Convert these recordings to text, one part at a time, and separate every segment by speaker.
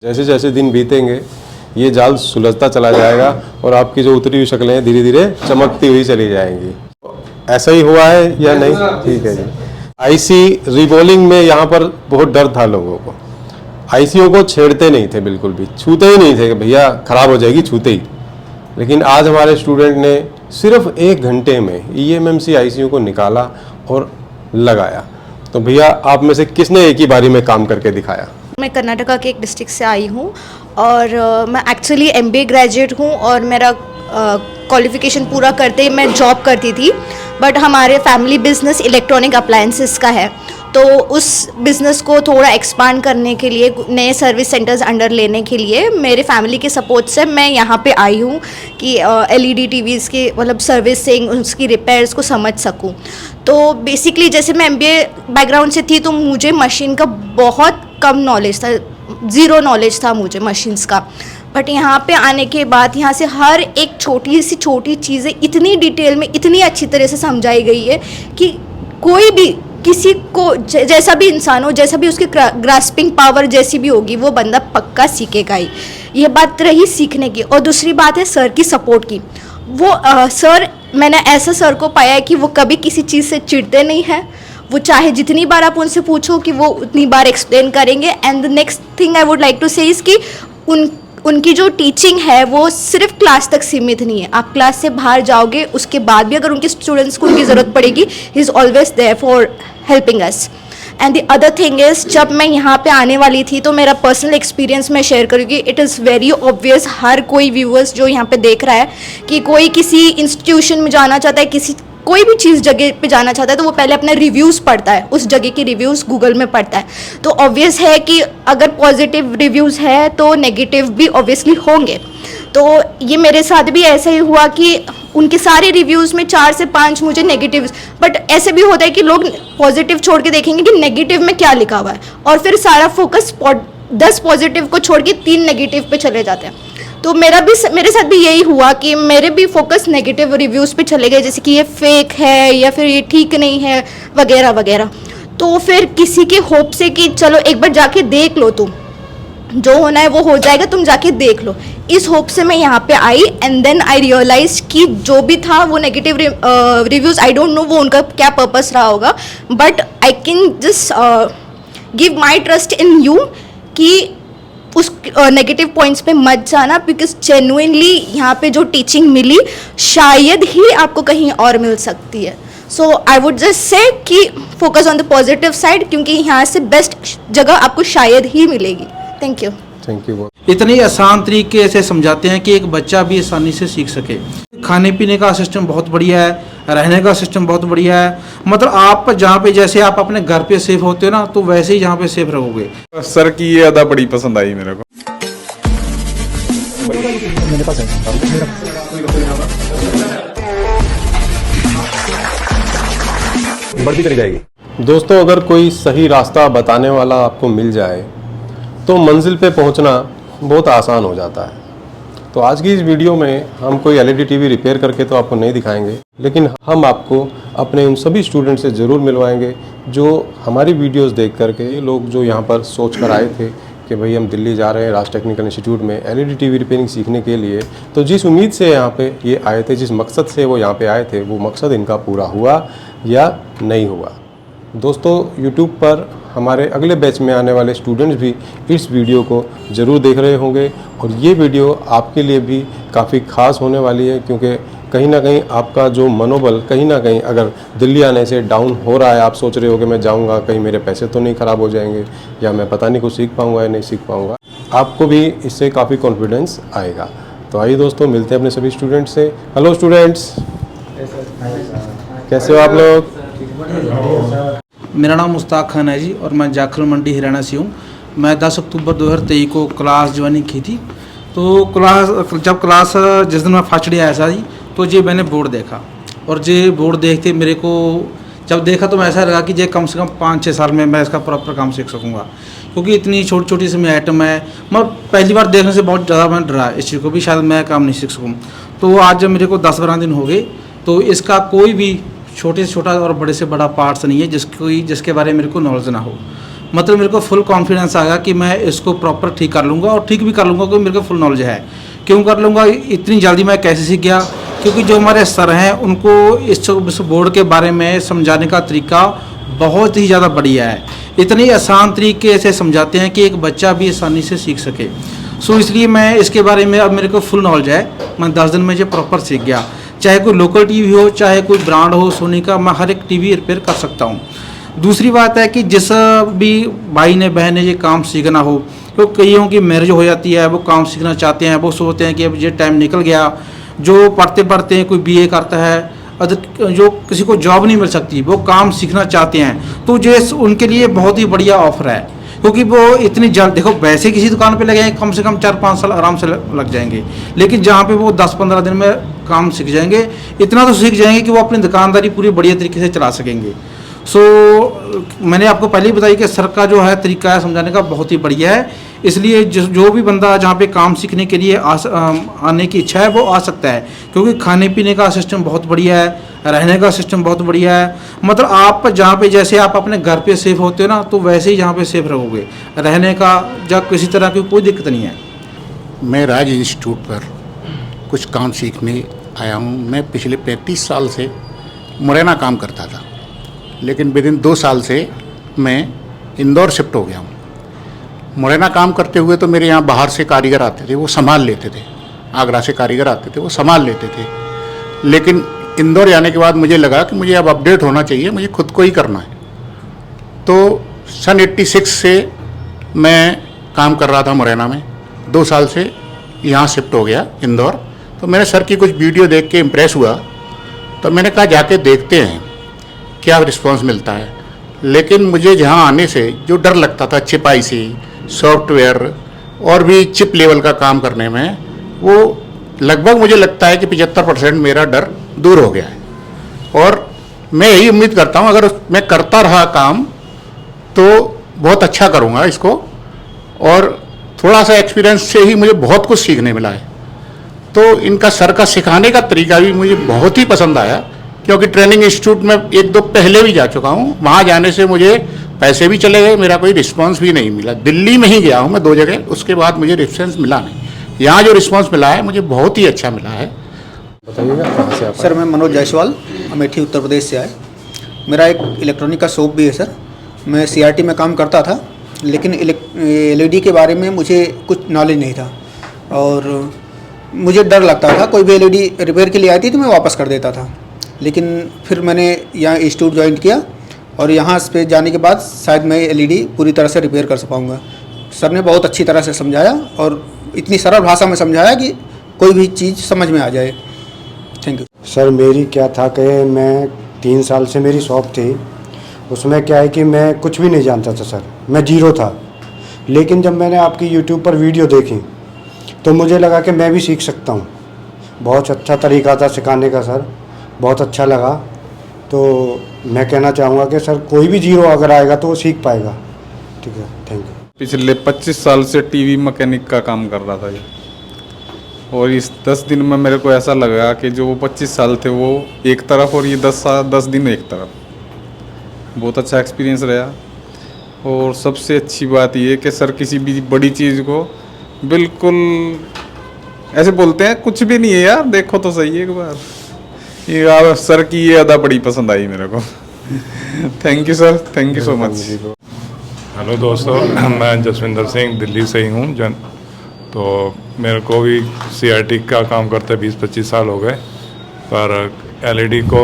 Speaker 1: जैसे जैसे दिन बीतेंगे ये जाल सुलझता चला जाएगा और आपकी जो उतरी हुई शक्लें धीरे धीरे चमकती हुई चली जाएंगी। ऐसा ही हुआ है या नहीं? ठीक है जी। आईसी रिबोलिंग में यहाँ पर बहुत डर था लोगों को, आईसीओ को छेड़ते नहीं थे, बिल्कुल भी छूते ही नहीं थे कि भैया खराब हो जाएगी छूते ही। लेकिन आज हमारे स्टूडेंट ने सिर्फ 1 घंटे में ईएमएमसी आईसीओ को निकाला और लगाया। तो भैया आप में से किसने एक ही बारी में काम करके दिखाया?
Speaker 2: मैं कर्नाटका के एक डिस्ट्रिक्ट से आई हूँ और मैं एक्चुअली एमबीए ग्रेजुएट हूँ और मेरा क्वालिफिकेशन पूरा करते ही मैं जॉब करती थी। बट हमारे फैमिली बिजनेस इलेक्ट्रॉनिक अप्लायंसेस का है, तो उस बिज़नेस को थोड़ा एक्सपांड करने के लिए, नए सर्विस सेंटर्स अंडर लेने के लिए मेरे फैमिली के सपोर्ट से मैं यहाँ पे आई हूँ कि एलईडी टीवीज़ की मतलब सर्विसिंग, उसकी रिपेयर्स को समझ सकूँ। तो बेसिकली जैसे मैं एमबीए बैकग्राउंड से थी तो मुझे मशीन का बहुत कम नॉलेज था, ज़ीरो नॉलेज था मुझे मशीन्स का। बट यहाँ पे आने के बाद यहाँ से हर एक छोटी सी छोटी चीज़ें इतनी डिटेल में इतनी अच्छी तरह से समझाई गई है कि कोई भी किसी को जैसा भी इंसान हो, जैसा भी उसकी ग्रास्पिंग पावर जैसी भी होगी, वो बंदा पक्का सीखेगा ही। ये बात रही सीखने की। और दूसरी बात है सर की सपोर्ट की। वो सर, मैंने ऐसा सर को पाया है कि वो कभी किसी चीज़ से चिढ़ते नहीं हैं। वो चाहे जितनी बार आप उनसे पूछो कि वो उतनी बार एक्सप्लेन करेंगे। And the next thing I would like to say is कि उनकी जो टीचिंग है वो सिर्फ क्लास तक सीमित नहीं है। आप क्लास से बाहर जाओगे उसके बाद भी अगर उनके स्टूडेंट्स को उनकी ज़रूरत पड़ेगी, he is always there for helping us. And the other thing is, जब मैं यहाँ पे आने वाली थी तो मेरा पर्सनल एक्सपीरियंस मैं शेयर करूँगी। इट इज़ वेरी ऑब्वियस, हर कोई व्यूअर्स जो यहाँ पे देख रहा है कि कोई किसी इंस्टीट्यूशन में जाना चाहता है, कोई भी चीज़ जगह पे जाना चाहता है तो वो पहले अपने रिव्यूज़ पढ़ता है, उस जगह की रिव्यूज़ गूगल में पढ़ता है। तो ऑब्वियस है कि अगर पॉजिटिव रिव्यूज़ है तो नेगेटिव भी ऑब्वियसली होंगे। तो ये मेरे साथ भी ऐसा ही हुआ कि उनके सारे रिव्यूज़ में 4 से 5 मुझे नेगेटिव, बट ऐसे भी होता है कि लोग पॉजिटिव छोड़ के देखेंगे कि नेगेटिव में क्या लिखा हुआ है और फिर सारा फोकस 10 पॉजिटिव को छोड़ के 3 नेगेटिव पे चले जाते हैं। तो मेरे साथ भी यही हुआ कि मेरे भी फोकस नेगेटिव रिव्यूज़ पे चले गए, जैसे कि ये फेक है या फिर ये ठीक नहीं है वगैरह वगैरह। तो फिर किसी के होप से कि चलो एक बार जाके देख लो, तुम जो होना है वो हो जाएगा, तुम जाके देख लो, इस होप से मैं यहाँ पे आई। एंड देन आई रियलाइज कि जो भी था वो negative reviews, I don't know वो उनका क्या पर्पस रहा होगा, but I can just give my trust in you कि उस नेगेटिव पॉइंट्स पे मत जाना, बिकॉज जेन्युइनली यहाँ पे जो टीचिंग मिली शायद ही आपको कहीं और मिल सकती है। सो आई वुड जस्ट से कि focus on the positive side, क्योंकि यहाँ से बेस्ट जगह आपको शायद ही मिलेगी। Thank you.
Speaker 1: Thank you.
Speaker 3: इतनी आसान तरीके से समझाते हैं कि एक बच्चा भी आसानी से सीख सके। खाने पीने का सिस्टम बहुत बढ़िया है, रहने का सिस्टम बहुत बढ़िया है। मतलब आप जहाँ पे जैसे आप अपने घर पे सेफ होते हो ना, तो वैसे ही यहाँ पे सेफ रहोगे।
Speaker 4: सर की ये अदा बड़ी पसंद आई मेरे को।
Speaker 1: बढ़ती चली जाएगी। दोस्तों, अगर कोई सही रास्ता बताने वाला आपको मिल जाए तो मंजिल पे पहुंचना बहुत आसान हो जाता है। तो आज की इस वीडियो में हम कोई एलईडी टीवी रिपेयर करके तो आपको नहीं दिखाएंगे, लेकिन हम आपको अपने उन सभी स्टूडेंट से ज़रूर मिलवाएंगे जो हमारी वीडियोस देख करके, ये लोग जो यहाँ पर सोच कर आए थे कि भाई हम दिल्ली जा रहे हैं राज टेक्निकल इंस्टीट्यूट में एलईडी टीवी रिपेयरिंग सीखने के लिए। तो जिस उम्मीद से यहाँ पे ये आए थे, जिस मकसद से वो यहाँ पे आए थे, वो मकसद इनका पूरा हुआ या नहीं हुआ। दोस्तों, YouTube पर हमारे अगले बैच में आने वाले स्टूडेंट्स भी इस वीडियो को ज़रूर देख रहे होंगे और ये वीडियो आपके लिए भी काफ़ी ख़ास होने वाली है, क्योंकि कहीं ना कहीं आपका जो मनोबल कहीं ना कहीं अगर दिल्ली आने से डाउन हो रहा है, आप सोच रहे हो कि मैं जाऊंगा कहीं मेरे पैसे तो नहीं ख़राब हो जाएंगे या मैं पता नहीं कुछ सीख पाऊंगा या नहीं सीख पाऊंगा, आपको भी इससे काफ़ी कॉन्फिडेंस आएगा। तो आइए दोस्तों, मिलते हैं अपने सभी स्टूडेंट्स से। हेलो स्टूडेंट्स, कैसे हो आप लोग?
Speaker 3: मेरा नाम मुश्ताक खान है जी और मैं जाखल मंडी हरियाणा से हूँ। मैं 10 अक्टूबर 2023 को क्लास ज्वाइनिंग की थी। तो जब क्लास जिस दिन मैं फर्स्ट डे आया था जी, तो ये मैंने बोर्ड देखा और ये बोर्ड देखते मेरे को जब देखा तो मैं ऐसा लगा कि ये कम से कम 5-6 साल में मैं इसका प्रॉपर काम सीख सकूँगा, क्योंकि इतनी छोटी छोटी सी आइटम है। मैं पहली बार देखने से बहुत ज़्यादा मैं डरा इस चीज़ को भी शायद मैं काम नहीं सीख सकूँ। तो आज जब मेरे को 10-12 दिन हो गए तो इसका कोई भी छोटे से छोटा और बड़े से बड़ा पार्ट्स नहीं है जिसके बारे में मेरे को नॉलेज ना हो। मतलब मेरे को फुल कॉन्फिडेंस आ गया कि मैं इसको प्रॉपर ठीक कर लूँगा और ठीक भी कर लूँगा, क्योंकि मेरे को फुल नॉलेज है। क्यों कर लूँगा इतनी जल्दी, मैं कैसे सीख गया? क्योंकि जो हमारे सर हैं उनको इस बोर्ड के बारे में समझाने का तरीका बहुत ही ज़्यादा बढ़िया है। इतनी आसान तरीके से समझाते हैं कि एक बच्चा भी आसानी से सीख सके। सो इसलिए मैं इसके बारे में अब मेरे को फुल नॉलेज है। मैं 10 दिन में जो प्रॉपर सीख गया, चाहे कोई लोकल टीवी हो, चाहे कोई ब्रांड हो सोनी का, मैं हर एक टीवी रिपेयर कर सकता हूँ। दूसरी बात है कि जिस भी भाई ने बहन ने ये काम सीखना हो, तो कईयों की मैरिज हो जाती है, वो काम सीखना चाहते हैं, वो सोचते हैं कि अब ये टाइम निकल गया। जो पढ़ते पढ़ते हैं, कोई बीए करता है, अदर जो किसी को जॉब नहीं मिल सकती, वो काम सीखना चाहते हैं, तो ये उनके लिए बहुत ही बढ़िया ऑफर है। क्योंकि वो इतनी जल्द, देखो वैसे किसी दुकान पे लगे कम से कम 4-5 साल आराम से लग जाएंगे, लेकिन जहाँ पे वो 10-15 दिन में काम सीख जाएंगे, इतना तो सीख जाएंगे कि वो अपनी दुकानदारी पूरी बढ़िया तरीके से चला सकेंगे। सो मैंने आपको पहले ही बताया कि सर का जो है तरीका है समझाने का बहुत ही बढ़िया है। इसलिए जो भी बंदा जहाँ पे काम सीखने के लिए आने की इच्छा है वो आ सकता है, क्योंकि खाने पीने का सिस्टम बहुत बढ़िया है, रहने का सिस्टम बहुत बढ़िया है। मतलब आप जहाँ पे जैसे आप अपने घर पे सेफ होते हो ना, तो वैसे ही यहाँ पे सेफ रहोगे। रहने का या किसी तरह की कोई दिक्कत नहीं है।
Speaker 5: मैं राज इंस्टीट्यूट पर कुछ काम सीखने आया हूँ। मैं पिछले 35 साल से मुरैना काम करता था, लेकिन विदिन 2 साल से मैं इंदौर शिफ्ट हो गया हूँ। मुरैना काम करते हुए तो मेरे यहाँ बाहर से कारीगर आते थे, वो संभाल लेते थे। आगरा से कारीगर आते थे, वो संभाल लेते थे। लेकिन इंदौर जाने के बाद मुझे लगा कि मुझे अब अपडेट होना चाहिए, मुझे खुद को ही करना है। तो सन 86 से मैं काम कर रहा था मुरैना में। 2 साल से यहाँ शिफ्ट हो गया इंदौर। तो मैंने सर की कुछ वीडियो देख के इम्प्रेस हुआ, तो मैंने कहा जाके देखते हैं क्या रिस्पांस मिलता है। लेकिन मुझे जहाँ आने से जो डर लगता था छिपाई से, सॉफ्टवेयर और भी चिप लेवल का काम करने में, वो लगभग मुझे लगता है कि 75% मेरा डर दूर हो गया है। और मैं यही उम्मीद करता हूँ, अगर मैं करता रहा काम तो बहुत अच्छा करूँगा इसको। और थोड़ा सा एक्सपीरियंस से ही मुझे बहुत कुछ सीखने मिला है। तो इनका सर का सिखाने का तरीका भी मुझे बहुत ही पसंद आया, क्योंकि ट्रेनिंग इंस्टीट्यूट में 1-2 पहले भी जा चुका हूँ। वहाँ जाने से मुझे पैसे भी चले गए, मेरा कोई रिस्पांस भी नहीं मिला। दिल्ली में ही गया हूँ मैं 2 जगह, उसके बाद मुझे रिस्पांस मिला नहीं। यहाँ जो रिस्पांस मिला है मुझे बहुत ही अच्छा मिला है।
Speaker 1: बताइएगा कहाँ से आप
Speaker 6: सर मैं मनोज जायसवाल, अमेठी उत्तर प्रदेश से आए। मेरा एक इलेक्ट्रॉनिक का शॉप भी है सर। मैं CRT में काम करता था, लेकिन LED के बारे में मुझे कुछ नॉलेज नहीं था और मुझे डर लगता था। कोई भी LED रिपेयर के लिए आई थी तो मैं वापस कर देता था। लेकिन फिर मैंने यहाँ इंस्टीट्यूट ज्वाइन किया और यहाँ पे जाने के बाद शायद मैं LED पूरी तरह से रिपेयर कर पाऊँगा। सर ने बहुत अच्छी तरह से समझाया और इतनी सरल भाषा में समझाया कि कोई भी चीज़ समझ में आ जाए। Thank you
Speaker 7: sir. मेरी क्या था कि मैं 3 साल से मेरी शॉप थी, उसमें क्या है कि मैं कुछ भी नहीं जानता था सर, मैं जीरो था। लेकिन जब मैंने आपकी YouTube पर वीडियो देखी तो मुझे लगा कि मैं भी सीख सकता हूँ। बहुत अच्छा तरीका था सिखाने का सर, बहुत अच्छा लगा। तो मैं कहना चाहूँगा कि सर कोई भी जीरो अगर आएगा तो वो सीख पाएगा। ठीक है, थैंक यू।
Speaker 4: पिछले 25 साल से टीवी मैकेनिक का काम कर रहा था ये, और इस 10 दिन में मेरे को ऐसा लगा कि जो वो 25 साल थे वो एक तरफ और ये 10 दिन एक तरफ। बहुत अच्छा एक्सपीरियंस रहा। और सबसे अच्छी बात ये कि सर किसी भी बड़ी चीज़ को बिल्कुल ऐसे बोलते हैं कुछ भी नहीं है यार, देखो तो सही एक बार। ये यार सर की ये अदा बड़ी पसंद आई मेरे को। Thank you sir, thank you so much.
Speaker 8: Hello दोस्तों, मैं जसविंदर सिंह दिल्ली से ही हूँ तो मेरे को भी CRT का काम करते 20-25 साल हो गए। पर LED को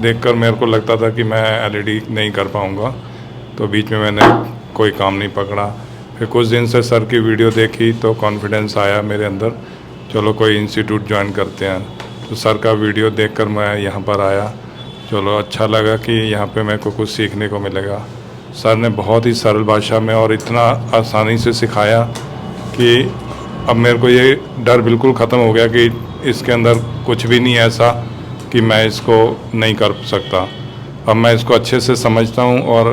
Speaker 8: देखकर मेरे को लगता था कि मैं LED नहीं कर पाऊँगा, तो बीच में मैंने कोई काम नहीं पकड़ा। फिर कुछ दिन से सर की वीडियो देखी तो कॉन्फिडेंस आया मेरे अंदर, चलो कोई इंस्टीट्यूट ज्वाइन करते हैं। तो सर का वीडियो देखकर मैं यहाँ पर आया। चलो अच्छा लगा कि यहाँ पे मेरे को कुछ सीखने को मिलेगा। सर ने बहुत ही सरल भाषा में और इतना आसानी से सिखाया कि अब मेरे को ये डर बिल्कुल ख़त्म हो गया कि इसके अंदर कुछ भी नहीं ऐसा कि मैं इसको नहीं कर सकता। अब मैं इसको अच्छे से समझता हूँ और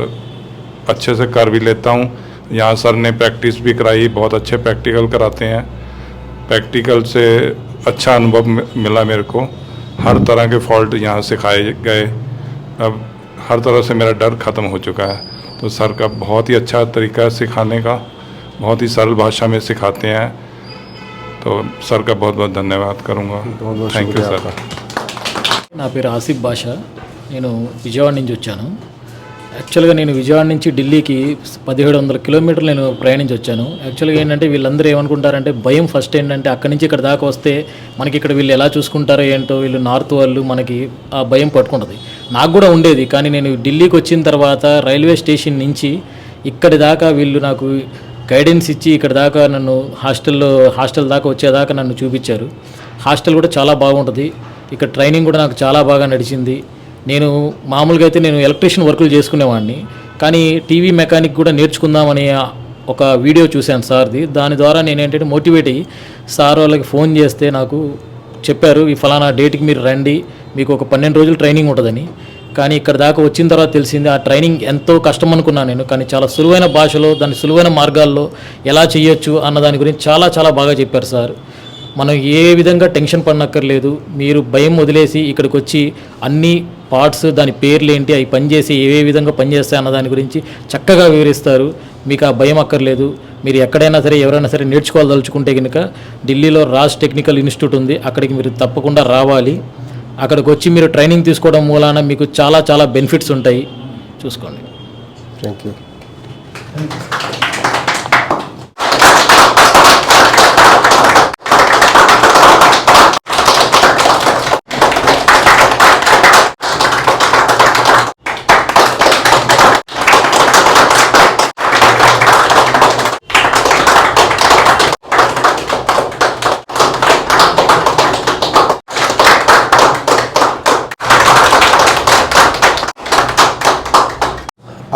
Speaker 8: अच्छे से कर भी लेता हूँ। यहाँ सर ने प्रैक्टिस भी कराई, बहुत अच्छे प्रैक्टिकल कराते हैं। प्रैक्टिकल से अच्छा अनुभव मिला मेरे को। हर तरह के फॉल्ट यहाँ सिखाए गए। अब हर तरह से मेरा डर ख़त्म हो चुका है तो सर का बहुत ही अच्छा तरीका है सिखाने का, बहुत ही सरल भाषा में सिखाते हैं। तो सर का बहुत बहुत धन्यवाद करूँगा। Thank you sir.
Speaker 9: నా పేరు ఆసిఫ్ బాషా. నేను విజయవాడ నుంచి వచ్చాను. యాక్చువల్గా నేను విజయవాడ నుంచి ఢిల్లీకి 1700 కిలోమీటర్లు నేను ప్రయాణించి వచ్చాను. యాక్చువల్గా ఏంటంటే వీళ్ళందరూ ఏమనుకుంటారంటే భయం ఫస్ట్ ఏంటంటే అక్కడి నుంచి ఇక్కడ దాకా వస్తే మనకి ఇక్కడ వీళ్ళు ఎలా చూసుకుంటారో ఏంటో, వీళ్ళు నార్త్ వాళ్ళు, మనకి ఆ భయం పట్టుకుంటుంది. నాకు కూడా ఉండేది. కానీ నేను ఢిల్లీకి వచ్చిన తర్వాత రైల్వే స్టేషన్ నుంచి ఇక్కడి దాకా వీళ్ళు నాకు గైడెన్స్ ఇచ్చి ఇక్కడ దాకా నన్ను హాస్టల్ దాకా వచ్చేదాకా నన్ను చూపించారు. హాస్టల్ కూడా చాలా బాగుంటుంది. ఇక్కడ ట్రైనింగ్ కూడా నాకు చాలా బాగా నడిచింది. నేను మామూలుగా అయితే నేను ఎలక్ట్రీషియన్ వర్కులు చేసుకునేవాడిని, కానీ టీవీ మెకానిక్ కూడా నేర్చుకుందామని ఒక వీడియో చూశాను సార్ది. దాని ద్వారా నేను ఏంటంటే మోటివేట్ అయ్యి సార్ వాళ్ళకి ఫోన్ చేస్తే నాకు చెప్పారు, ఈ ఫలానా డేట్కి మీరు రండి, మీకు ఒక 12 రోజులు ట్రైనింగ్ ఉంటుందని. కానీ ఇక్కడ దాకా వచ్చిన తర్వాత తెలిసింది ఆ ట్రైనింగ్ ఎంతో కష్టం అనుకున్నాను నేను. కానీ చాలా సులువైన భాషలో, దాని సులువైన మార్గాల్లో ఎలా చేయొచ్చు అన్న దాని గురించి చాలా చాలా బాగా చెప్పారు సార్. మనం ఏ విధంగా టెన్షన్ పడనక్కర్లేదు. మీరు భయం వదిలేసి ఇక్కడికి వచ్చి అన్ని పార్ట్స్, దాని పేర్లు ఏంటి, అవి పనిచేసి ఏ విధంగా పనిచేస్తాయి అన్న దాని గురించి చక్కగా వివరిస్తారు. మీకు ఆ భయం అక్కర్లేదు. మీరు ఎక్కడైనా సరే ఎవరైనా సరే నేర్చుకోవాలదలుచుకుంటే కనుక ఢిల్లీలో రాజ్ టెక్నికల్ ఇన్స్టిట్యూట్ ఉంది, అక్కడికి మీరు తప్పకుండా రావాలి. అక్కడికి వచ్చి మీరు ట్రైనింగ్ తీసుకోవడం మూలాన మీకు చాలా చాలా బెనిఫిట్స్ ఉంటాయి. చూసుకోండి.
Speaker 1: Thank you.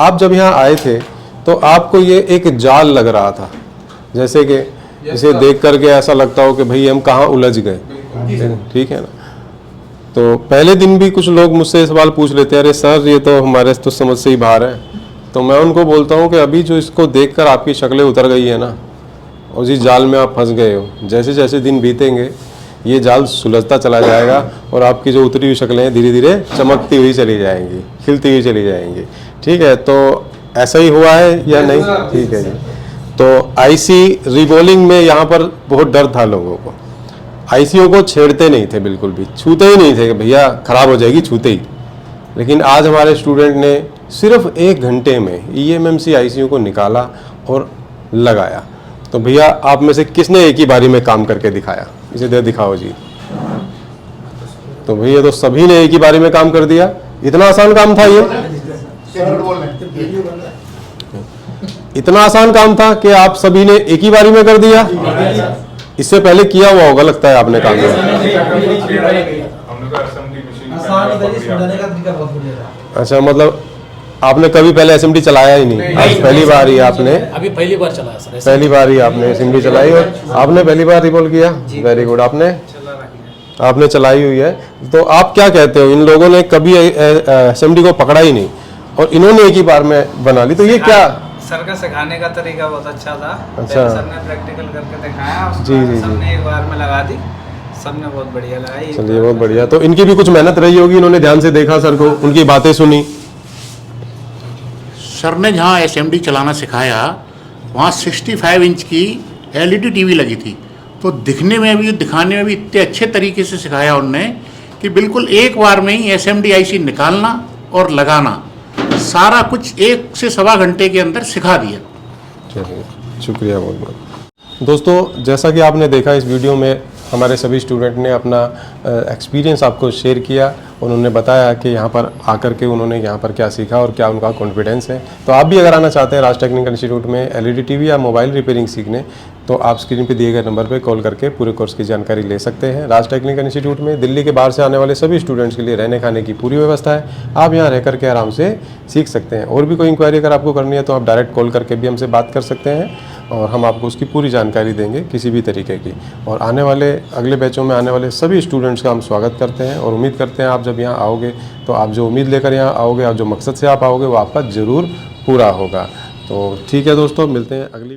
Speaker 1: आप जब यहाँ आए थे तो आपको ये एक जाल लग रहा था, जैसे कि इसे देख करके ऐसा लगता हो कि भाई हम कहाँ उलझ गए, ठीक है ना। तो पहले दिन भी कुछ लोग मुझसे सवाल पूछ लेते हैं, अरे सर ये तो हमारे तो समझ से ही बाहर है। तो मैं उनको बोलता हूँ कि अभी जो इसको देखकर आपकी शक्लें उतर गई है ना, और जिस जाल में आप फंस गए हो, जैसे जैसे दिन बीतेंगे ये जाल सुलझता चला जाएगा और आपकी जो उतरी हुई शक्लें धीरे धीरे चमकती हुई चली जाएंगी, खिलती हुई चली जाएंगी, ठीक है। तो ऐसा ही हुआ है या नहीं? ठीक है जी। तो आईसी रिबोलिंग में यहाँ पर बहुत डर था लोगों को, आईसीओ को छेड़ते नहीं थे, बिल्कुल भी छूते ही नहीं थे कि भैया ख़राब हो जाएगी छूते ही। लेकिन आज हमारे स्टूडेंट ने सिर्फ 1 घंटे में ईएमएमसी आईसीओ को निकाला और लगाया। तो भैया आप में से किसने एक ही बारी में काम करके दिखाया? इसे दे दिखाओ जी। तो भैया तो सभी ने एक ही बारी में काम कर दिया। इतना आसान काम था ये, इतना आसान काम था कि आप सभी ने एक ही बारी में कर दिया। इससे पहले किया हुआ होगा लगता है आपने काम। अच्छा, मतलब आपने कभी पहले असेंबली चलाया ही नहीं, आज पहली बार ही आपने?
Speaker 9: अभी पहली बार चलाया सर।
Speaker 1: पहली बार ही आपने असेंबली चलाई और आपने पहली बार रिबोल किया। वेरी गुड, आपने चलाई हुई है। तो आप क्या कहते हो, इन लोगों ने कभी असेंबली को पकड़ा ही नहीं और इन्होंने एक ही बार में बना ली, तो ये क्या?
Speaker 3: सर का सिखाने का तरीका बहुत अच्छा था।
Speaker 1: अच्छा,
Speaker 3: सर ने प्रैक्टिकल करके दिखाया,
Speaker 1: जी जी जी,
Speaker 3: सबने एक बार में लगा दी, सबने बहुत बढ़िया लगाई।
Speaker 1: चलिए बहुत बढ़िया। तो इनकी भी कुछ मेहनत रही होगी, इन्होंने ध्यान से देखा सर को, उनकी बातें सुनी।
Speaker 5: सर ने जहाँ एसएमडी चलाना सिखाया वहाँ 65 इंच की एलईडी टीवी लगी थी, तो दिखने में भी दिखाने में भी इतने अच्छे तरीके से सिखाया उनने कि बिल्कुल एक बार में ही एसएमडी आईसी निकालना और लगाना, सारा कुछ 1 से सवा घंटे के अंदर सिखा दिया।
Speaker 1: चलिए शुक्रिया बहुत बहुत। दोस्तों, जैसा कि आपने देखा इस वीडियो में हमारे सभी स्टूडेंट ने अपना एक्सपीरियंस आपको शेयर किया। उन्होंने बताया कि यहाँ पर आकर के उन्होंने यहाँ पर क्या सीखा और क्या उनका कॉन्फिडेंस है। तो आप भी अगर आना चाहते हैं राज टेक्निकल इंस्टीट्यूट में एलईडी टीवी या मोबाइल रिपेयरिंग सीखने, तो आप स्क्रीन पे दिए गए नंबर पे कॉल करके पूरे कोर्स की जानकारी ले सकते हैं। राज टेक्निकल इंस्टीट्यूट में दिल्ली के बाहर से आने वाले सभी स्टूडेंट्स के लिए रहने खाने की पूरी व्यवस्था है। आप यहाँ रह करके आराम से सीख सकते हैं। और भी कोई इंक्वायरी अगर आपको करनी है तो आप डायरेक्ट कॉल करके भी हमसे बात कर सकते हैं और हम आपको उसकी पूरी जानकारी देंगे किसी भी तरीके की। और आने वाले अगले बैचों में आने वाले सभी स्टूडेंट्स का हम स्वागत करते हैं और उम्मीद करते हैं आप जब यहाँ आओगे तो आप जो उम्मीद लेकर यहाँ आओगे और जो मकसद से आप आओगे वो आपका ज़रूर पूरा होगा। तो ठीक है दोस्तों, मिलते हैं अगली